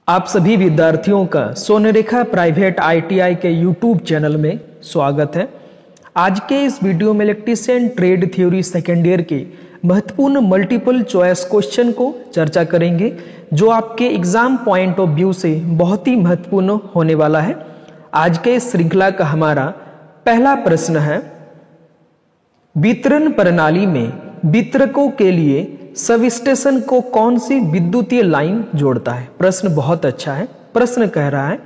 आप सभी विद्यार्थियों का सोनरेखा प्राइवेट आईटीआई के यूट्यूब चैनल में स्वागत है। आज के इस वीडियो में electrician trade theory second year के महत्वपूर्ण मल्टीपल चॉइस क्वेश्चन को चर्चा करेंगे, जो आपके एग्जाम पॉइंट ऑफ व्यू से बहुत ही महत्वपूर्ण होने वाला है। आज के इस श्रृंखला का हमारा पहला प्रश्न है, वितरण प्रणाली में वितरकों के लिए सब स्टेशन को कौन सी विद्युतीय लाइन जोड़ता है। प्रश्न बहुत अच्छा है। प्रश्न कह रहा है,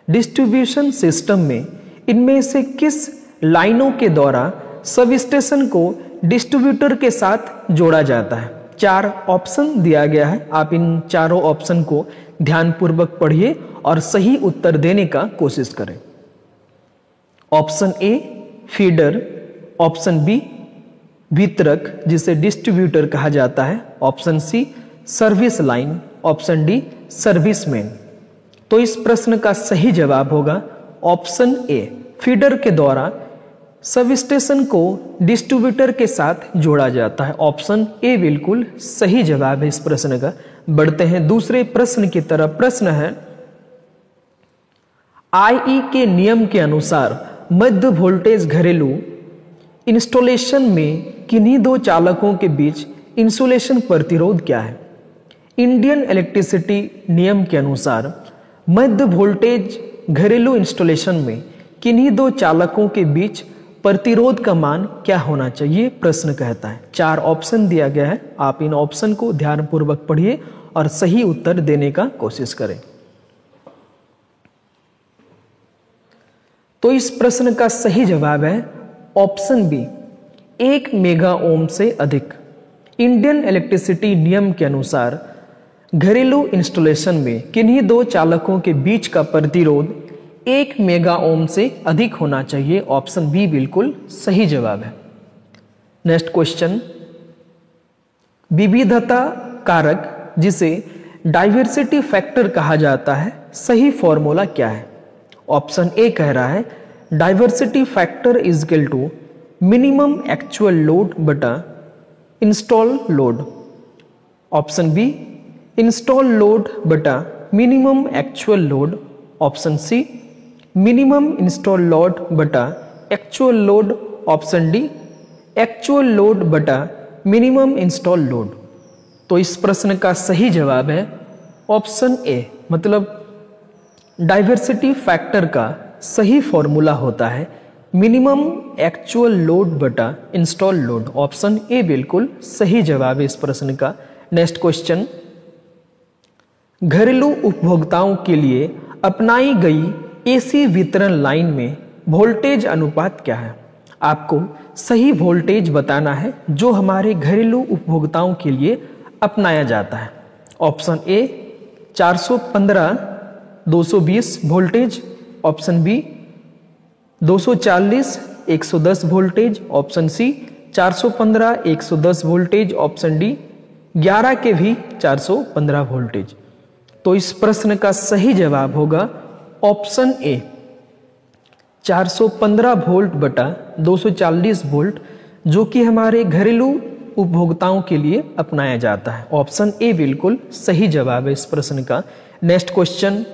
डिस्ट्रीब्यूशन सिस्टम में इनमें से किस लाइनों के द्वारा सब स्टेशन को डिस्ट्रीब्यूटर के साथ जोड़ा जाता है। चार ऑप्शन दिया गया है, आप इन चारों ऑप्शन को ध्यानपूर्वक पढ़िए और सही उत्तर देने का कोशिश करें। Option A feeder, option B वितरक जिसे डिस्ट्रीब्यूटर कहा जाता है, option C service line, option D serviceman. तो इस प्रश्न का सही जवाब होगा ऑप्शन ए, फीडर के द्वारा सब स्टेशन को डिस्ट्रीब्यूटर के साथ जोड़ा जाता है। ऑप्शन ए बिल्कुल सही जवाब है इस प्रश्न का। बढ़ते हैं दूसरे प्रश्न की तरफ। प्रश्न है, आईई के नियम के अनुसार मध्य वोल्टेज घरेलू इंस्टॉलेशन में किन्हीं दो चालकों के बीच इंसुलेशन प्रतिरोध क्या है। इंडियन इलेक्ट्रिसिटी नियम के अनुसार मध्य वोल्टेज घरेलू इंस्टॉलेशन में किन्हीं दो चालकों के बीच प्रतिरोध का मान क्या होना चाहिए, प्रश्न कहता है। चार ऑप्शन दिया गया है, आप इन ऑप्शन को ध्यानपूर्वक पढ़िए और सही उत्तर देने का कोशिश करें। तो इस प्रश्न का सही जवाब है ऑप्शन बी, 1 मेगा ओम से अधिक। इंडियन इलेक्ट्रिसिटी नियम के अनुसार घरेलू इंस्टॉलेशन में किन्हीं दो चालकों के बीच का प्रतिरोध 1 मेगा ओम से अधिक होना चाहिए। ऑप्शन बी बिल्कुल सही जवाब है। नेक्स्ट क्वेश्चन, विविधता कारक जिसे डाइवर्सिटी फैक्टर कहा जाता है, सही फॉर्मूला क्या है। ऑप्शन ए कह रहा है, diversity factor is equal to minimum actual load बटा install load. Option B, install load बटा minimum actual load. Option C, minimum install load बटा actual load. Option D, actual load बटा मिनिमम इंस्टॉल लोड। तो इस प्रश्न का सही जवाब है ऑप्शन ए, मतलब डाइवर्सिटी फैक्टर का सही फॉर्मूला होता है मिनिमम एक्चुअल लोड बटा इंस्टॉल लोड। ऑप्शन ए बिल्कुल सही जवाब है इस प्रश्न का। नेक्स्ट क्वेश्चन, घरेलू उपभोक्ताओं के लिए अपनाई गई एसी वितरण लाइन में वोल्टेज अनुपात क्या है। आपको सही वोल्टेज बताना है जो हमारे घरेलू उपभोक्ताओं के लिए अपनाया जाता है। Option A 415 220 voltage, option B 240 110 voltage, option C 415 110 voltage, option D 11 के भी 415 वोल्टेज। तो इस प्रश्न का सही जवाब होगा ऑप्शन ए 415 वोल्ट बटा 240 वोल्ट, जो कि हमारे घरेलू उपभोक्ताओं के लिए अपनाया जाता है। ऑप्शन ए बिल्कुल सही जवाब है इस प्रश्न का। नेक्स्ट क्वेश्चन,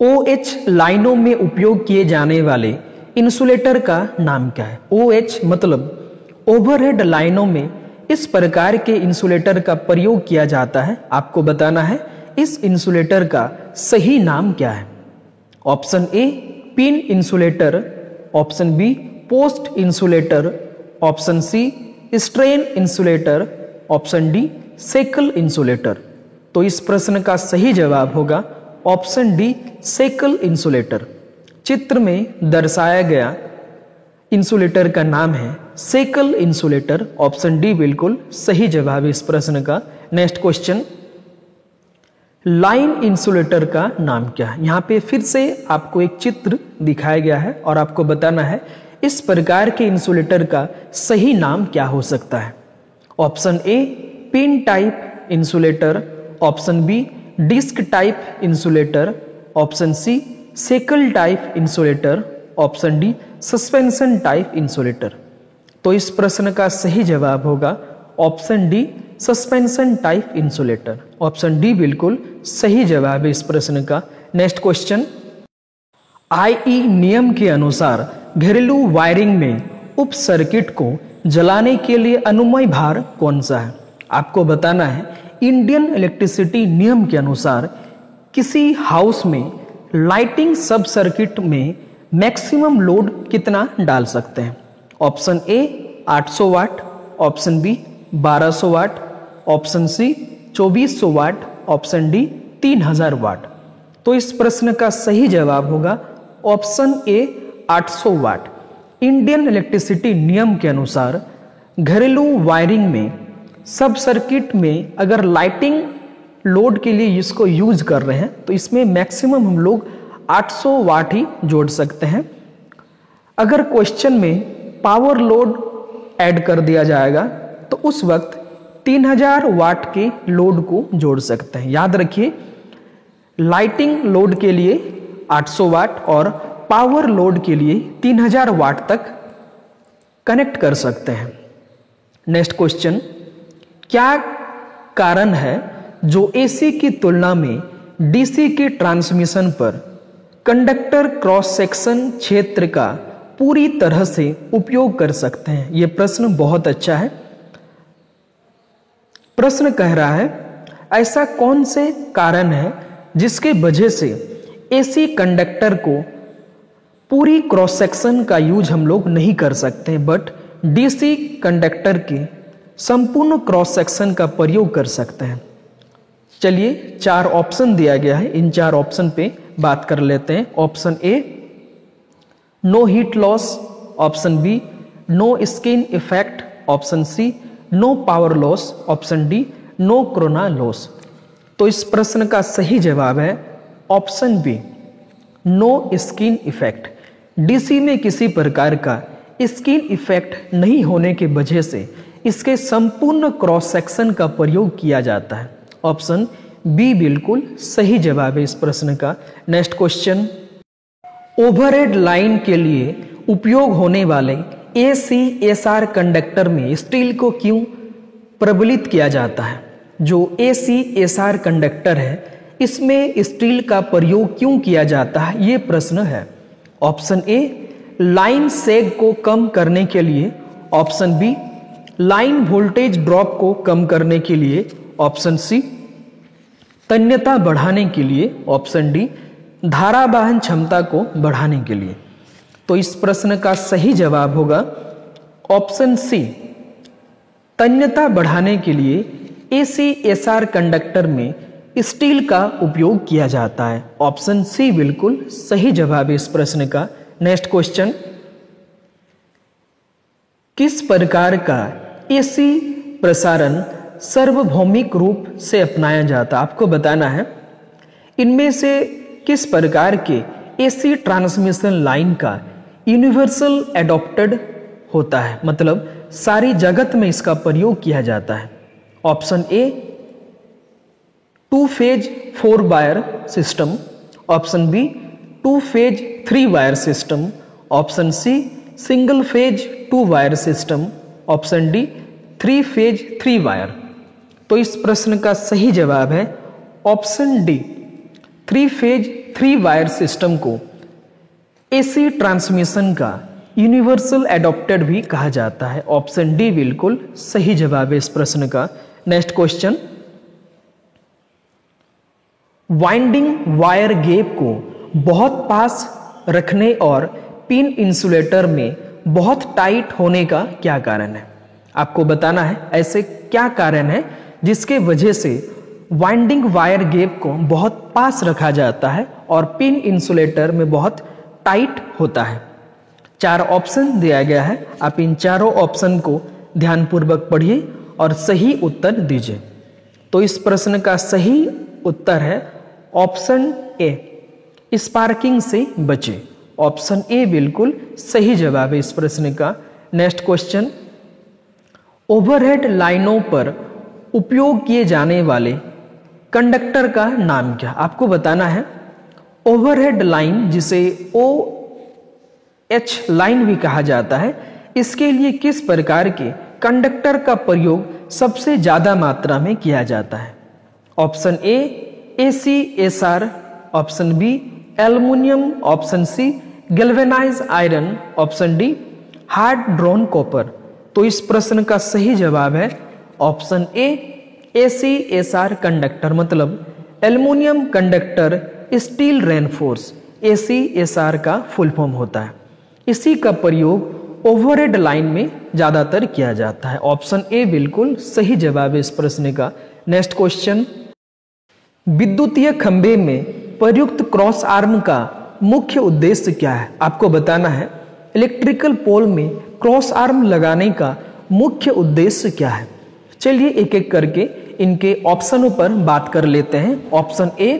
OH लाइनों में उपयोग किए जाने वाले इंसुलेटर का नाम क्या है। OH मतलब ओवरहेड लाइनों में इस प्रकार के इंसुलेटर का प्रयोग किया जाता है। आपको बताना है इस इंसुलेटर का सही नाम क्या है। Option A pin insulator, option B post insulator, option C strain insulator, option D shackle insulator. तो इस प्रश्न का सही जवाब होगा ऑप्शन डी सेकल इंसुलेटर। चित्र में दर्शाया गया इंसुलेटर का नाम है सेकल इंसुलेटर। ऑप्शन डी बिल्कुल सही जवाब है इस प्रश्न का। नेक्स्ट क्वेश्चन, लाइन इंसुलेटर का नाम क्या है। यहाँ पे फिर से आपको एक चित्र दिखाया गया है और आपको बताना है इस प्रकार के इंसुलेटर का सही नाम क्या हो सकता है। Option A pin type insulator, option B disc type insulator, option C shackle type insulator, option D suspension type insulator. तो इस प्रश्न का सही जवाब होगा option D suspension type insulator. Option D बिल्कुल सही जवाब है इस प्रश्न का। नेक्स्ट क्वेश्चन, आईई नियम के अनुसार घरेलू वायरिंग में उप सर्किट को जलाने के लिए अनुमेय भार कौन सा है? आपको बताना है इंडियन इलेक्ट्रिसिटी नियम के अनुसार किसी हाउस में लाइटिंग सब सर्किट में मैक्सिमम लोड कितना डाल सकते हैं? Option A 800 watt, option B 1200 watt, option C 2400 watt, option D 3000 watt. तो इस प्रश्न का सही जवाब होगा option A 800 watt. Indian electricity नियम के अनुसार घरेलू वायरिंग में सब सर्किट में अगर लाइटिंग लोड के लिए इसको यूज कर रहे हैं तो इसमें मैक्सिमम हम लोग 800 वाट ही जोड़ सकते हैं। अगर क्वेश्चन में पावर लोड ऐड कर दिया जाएगा तो उस वक्त 3000 वाट के लोड को जोड़ सकते हैं। याद रखिए लाइटिंग लोड के लिए 800 वाट और पावर लोड के लिए 3000 वाट तक कनेक्ट कर सकते हैं। नेक्स्ट क्वेश्चन, क्या कारण है जो एसी की तुलना में डीसी के ट्रांसमिशन पर कंडक्टर क्रॉस सेक्शन क्षेत्र का पूरी तरह से उपयोग कर सकते हैं? यह प्रश्न बहुत अच्छा है। प्रश्न कह रहा है ऐसा कौन से कारण है जिसके वजह से एसी कंडक्टर को पूरी क्रॉस सेक्शन का यूज हम लोग नहीं कर सकते बट डीसी कंडक्टर के संपूर्ण क्रॉस सेक्शन का प्रयोग कर सकते हैं? चलिए 4 ऑप्शन दिया गया है, इन 4 ऑप्शन पे बात कर लेते हैं। Option A no heat loss, option B no skin effect, option C no power loss, option D no corona loss. तो इस प्रश्न का सही जवाब है option B no skin effect. DC में किसी प्रकार का स्किन इफेक्ट नहीं होने के वजह से इसके संपूर्ण क्रॉस सेक्शन का प्रयोग किया जाता है। ऑप्शन बी बिल्कुल सही जवाब है इस प्रश्न का। नेक्स्ट क्वेश्चन, ओवरहेड लाइन के लिए उपयोग होने वाले ACSR कंडक्टर में स्टील को क्यों प्रबलित किया जाता है? जो ACSR कंडक्टर है इसमें स्टील का प्रयोग क्यों किया जाता है, ये प्रश्न है। ऑप्शन ए लाइन सेग को कम करने के लिए, option B line voltage drop को कम करने के लिए, ऑप्शन सी तन्यता बढ़ाने के लिए, ऑप्शन डी धारा वहन क्षमता को बढ़ाने के लिए। तो इस प्रश्न का सही जवाब होगा ऑप्शन सी तन्यता बढ़ाने के लिए ACSR कंडक्टर में स्टील का उपयोग किया जाता है। ऑप्शन सी बिल्कुल सही जवाब है इस प्रश्न का। नेक्स्ट क्वेश्चन, किस प्रकार का AC प्रसारण सार्वभौमिक रूप से अपनाया जाता है? आपको बताना है इनमें से किस प्रकार के AC ट्रांसमिशन लाइन का यूनिवर्सल एडॉप्टेड होता है, मतलब सारी जगत में इसका प्रयोग किया जाता है। Option A 2 phase 4 wire system, option B 2 phase 3 wire system, option C single phase 2 wire system, option D 3 phase 3 wire. तो इस प्रश्न का सही जवाब है option D 3 phase 3 wire system को AC ट्रांसमिशन का यूनिवर्सल एडॉप्टेड भी कहा जाता है। ऑप्शन डी बिल्कुल सही जवाब है इस प्रश्न का। Next question, winding wire gap को बहुत पास रखने और पिन इंसुलेटर में बहुत टाइट होने का क्या कारण है? आपको बताना है ऐसे क्या कारण है जिसके वजह से वाइंडिंग वायर गैप को बहुत पास रखा जाता है और पिन इंसुलेटर में बहुत टाइट होता है। 4 ऑप्शन दिया गया है, आप इन चारों ऑप्शन को ध्यानपूर्वक पढ़िए और सही उत्तर दीजिए। तो इस प्रश्न का सही उत्तर है ऑप्शन ए स्पार्किंग से बचे। ऑप्शन ए बिल्कुल सही जवाब है इस प्रश्न का। नेक्स्ट क्वेश्चन, ओवरहेड लाइनों पर उपयोग किए जाने वाले कंडक्टर का नाम क्या? आपको बताना है ओवरहेड लाइन, जिसे OH लाइन भी कहा जाता है, इसके लिए किस प्रकार के कंडक्टर का प्रयोग सबसे ज्यादा मात्रा में किया जाता है? Option A ACSR, option B aluminium, option C galvanise iron, option D hard drawn copper. तो इस प्रश्न का सही जवाब है ऑप्शन ए ACSR कंडक्टर, मतलब aluminium conductor steel reinforce, ACSR का फुल फॉर्म होता है। इसी का प्रयोग ओवरहेड लाइन में ज्यादातर किया जाता है। ऑप्शन ए बिल्कुल सही जवाब है इस प्रश्न का। नेक्स्ट क्वेश्चन, विद्युतीय खंभे में प्रयुक्त क्रॉस आर्म का मुख्य उद्देश्य क्या है? आपको बताना है इलेक्ट्रिकल पोल में क्रॉस आर्म लगाने का मुख्य उद्देश्य क्या है। चलिए एक एक करके इनके ऑप्शनों पर बात कर लेते हैं। ऑप्शन ए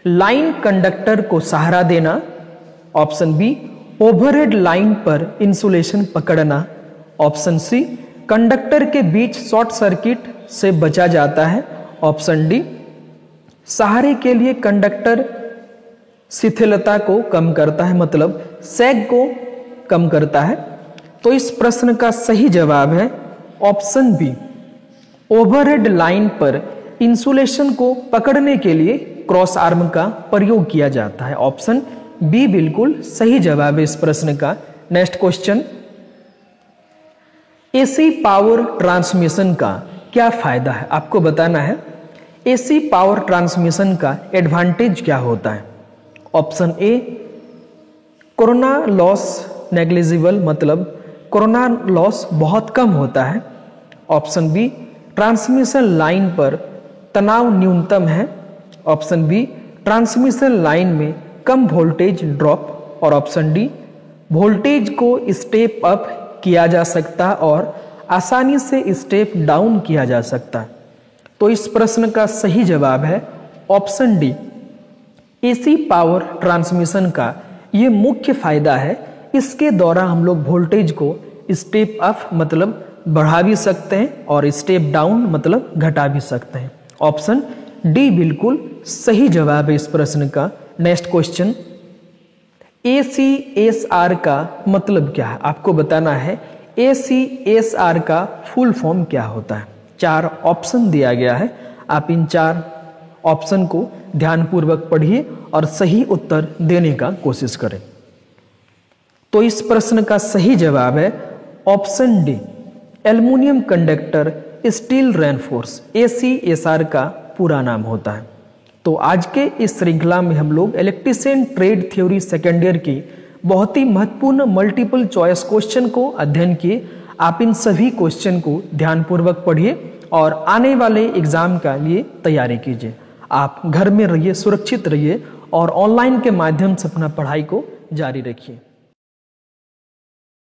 लाइन कंडक्टर को सहारा देना, ऑप्शन बी ओवरहेड लाइन पर इंसुलेशन पकड़ना, ऑप्शन सी कंडक्टर के बीच शॉर्ट सर्किट से बचा जाता है, ऑप्शन डी सहारे के लिए कंडक्टर शिथिलता को कम करता है, मतलब सैग को कम करता है। तो इस प्रश्न का सही जवाब है ऑप्शन बी, ओवरहेड लाइन पर इंसुलेशन को पकड़ने के लिए क्रॉस आर्म का प्रयोग किया जाता है। ऑप्शन बी बिल्कुल सही जवाब है इस प्रश्न का। Next question, AC power transmission का क्या फायदा है? आपको बताना है एसी पावर ट्रांसमिशन का एडवांटेज क्या होता है। ऑप्शन ए कोरोना लॉस नेग्लिजिबल, मतलब कोरोना लॉस बहुत कम होता है। ऑप्शन बी ट्रांसमिशन लाइन पर तनाव न्यूनतम है। ऑप्शन बी ट्रांसमिशन लाइन में कम वोल्टेज ड्रॉप, और ऑप्शन डी वोल्टेज को स्टेप अप किया जा सकता और आसानी से स्टेप डाउन किया जा सकता है। तो इस प्रश्न का सही जवाब है option D, AC power transmission का ये मुख्य फायदा है। इसके द्वारा हम लोग वोल्टेज को स्टेप अप मतलब बढ़ा भी सकते हैं और स्टेप डाउन मतलब घटा भी सकते हैं। ऑप्शन डी बिल्कुल सही जवाब है इस प्रश्न का। नेक्स्ट क्वेश्चन, ACSR का मतलब क्या है? आपको बताना है ACSR का फुल फॉर्म क्या होता है। 4 ऑप्शन दिया गया है, आप इन 4 ऑप्शन को ध्यानपूर्वक पढ़िए और सही उत्तर देने का कोशिश करें। तो इस प्रश्न का सही जवाब है option D, aluminium conductor steel reinforce, ACSR का पूरा नाम होता है। तो आज के इस श्रृंखला में हम लोग electrician trade theory second year की बहुत ही महत्वपूर्ण मल्टीपल चॉइस क्वेश्चन को अध्ययन किए। आप इन सभी क्वेश्चन को ध्यानपूर्वक पढ़िए और आने वाले एग्जाम का लिए तैयारी कीजिए। आप घर में रहिए, सुरक्षित रहिए और ऑनलाइन के माध्यम से अपना पढ़ाई को जारी रखिए।